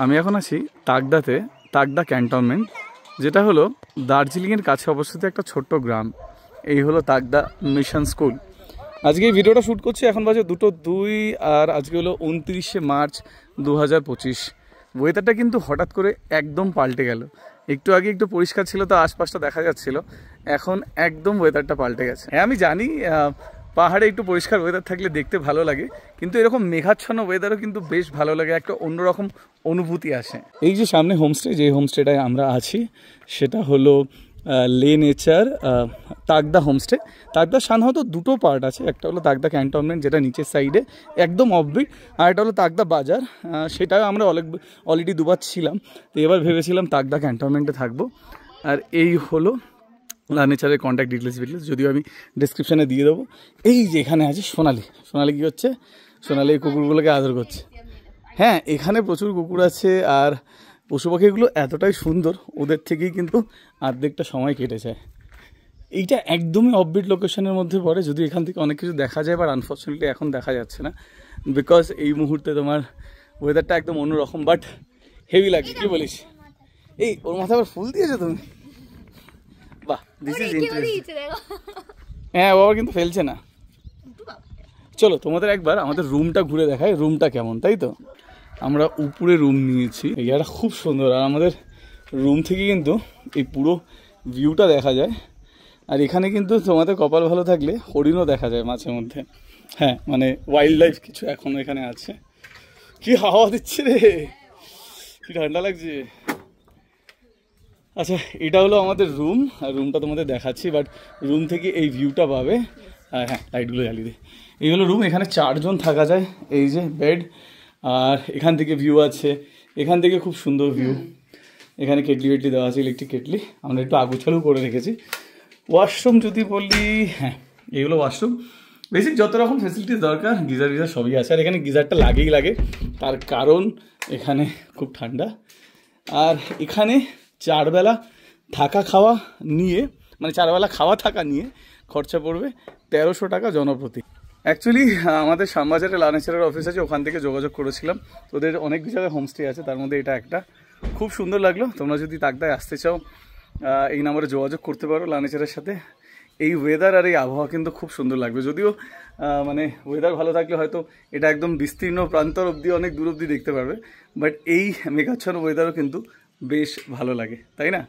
আমি এখন আছি তাকদাতে, তাকদা ক্যান্টনমেন্ট, যেটা হলো দার্জিলিংয়ের কাছে অবস্থিত একটা ছোট্ট গ্রাম। এই হলো তাকদা মিশন স্কুল। আজকে এই ভিডিওটা শ্যুট করছি, এখন বাজে 2:02, আর আজকে হলো 29শে মার্চ 2025। ওয়েদারটা কিন্তু হঠাৎ করে একদম পাল্টে গেল। একটু আগে একটু পরিষ্কার ছিল, তো আশপাশটা দেখা যাচ্ছিল, এখন একদম ওয়েদারটা পাল্টে গেছে। হ্যাঁ আমি জানি পাহাড়ে একটু পরিষ্কার ওয়েদার থাকলে দেখতে ভালো লাগে, কিন্তু এরকম মেঘাচ্ছন্ন ওয়েদারও কিন্তু বেশ ভালো লাগে, একটা অন্যরকম অনুভূতি আসে। এই যে সামনে হোমস্টে, যে হোমস্টেটায় আমরা আছি সেটা হলো লে নেচার তাকদা হোমস্টে। তাকদা সাধারণত দুটো পার্ট আছে, একটা হলো তাকদা ক্যান্টনমেন্ট যেটা নিচের সাইডে একদম অফবিট, আর একটা হলো তাকদা বাজার, সেটাও আমরা অলরেডি দুবার ছিলাম। তো এবার ভেবেছিলাম তাকদা ক্যান্টনমেন্টে থাকবো। আর এই হলো নেচারের কন্ট্যাক্ট ডিটেলস, যদিও আমি ডিসক্রিপশানে দিয়ে দেবো। এই যে এখানে আছে সোনালি। সোনালি কী হচ্ছে? সোনালি এই কুকুরগুলোকে আদর করছে। হ্যাঁ, এখানে প্রচুর কুকুর আছে, আর পশু পাখিগুলো এতটাই সুন্দর, ওদের থেকেই কিন্তু অর্ধেকটা সময় কেটে যায়। এইটা একদমই অফবিট লোকেশনের মধ্যে পড়ে, যদি এখান থেকে অনেক কিছু দেখা যায়, বাট আনফর্চুনেটলি এখন দেখা যাচ্ছে না, বিকজ এই মুহূর্তে তোমার ওয়েদারটা একদম অন্যরকম, বাট হেভি লাগে। কী বলিস? এই ওর মাথায় আবার ফুল দিয়েছো তুমি? বাহ, দিস ইজ ইন্টারেস্টিং। হ্যাঁ, ও আবার কিন্তু ফেলছে না। চলো তোমাদের একবার আমাদের রুমটা ঘুরে দেখাই, রুমটা কেমন, তাই তো? আমরা উপরে রুম নিয়েছি, এরিয়াটা খুব সুন্দর, আর আমাদের রুম থেকে কিন্তু এই পুরো ভিউটা দেখা যায়। আর এখানে কিন্তু তোমাদের কপাল ভালো থাকলে হরিণও দেখা যায় মাঝে মধ্যে। হ্যাঁ, মানে ওয়াইল্ড লাইফ কিছু এখনও এখানে আছে। কি হাওয়া দিচ্ছে রে, কি ঠান্ডা লাগছে। আচ্ছা, এটা হলো আমাদের রুম, আর রুমটা তোমাদের দেখাচ্ছি, বাট রুম থেকে এই ভিউটা পাবে। হ্যাঁ, লাইটগুলো জ্বালিয়ে দিই। এই হলো রুম, এখানে 4 জন থাকা যায়। এই যে বেড, আর এখান থেকে ভিউ আছে, এখান থেকে খুব সুন্দর ভিউ। এখানে কেটলি বেটলি দেওয়া আছে, ইলেকট্রিক কেটলি, আমরা একটু আগুছালু করে রেখেছি। ওয়াশরুম যদি বলি, হ্যাঁ এইগুলো ওয়াশরুম, বেসিক যত রকম ফেসিলিটিস দরকার, গিজার সবই আছে। আর এখানে গিজারটা লাগেই লাগে, তার কারণ এখানে খুব ঠান্ডা। আর এখানে 4 বেলা থাকা খাওয়া নিয়ে, মানে 4 বেলা খাওয়া থাকা নিয়ে খরচা পড়বে 1300 টাকা জনপ্রতি। অ্যাকচুয়ালি আমাদের শ্যামবাজারে লা নেচারের অফিস আছে, ওখান থেকে যোগাযোগ করেছিলাম। তোদের অনেক জায়গায় হোমস্টে আছে, তার মধ্যে এটা একটা খুব সুন্দর লাগলো। তোমরা যদি তাকদায় আসতে চাও, এই নাম্বারে যোগাযোগ করতে পারো লা নেচারের সাথে। এই ওয়েদার আর এই আবহাওয়া কিন্তু খুব সুন্দর লাগবে, যদিও মানে ওয়েদার ভালো থাকলে হয়তো এটা একদম বিস্তীর্ণ প্রান্তর অবধি, অনেক দূর অবধি দেখতে পারবে, বাট এই মেঘাচ্ছন্ন ওয়েদারও কিন্তু বেশ ভালো লাগে, তাই না?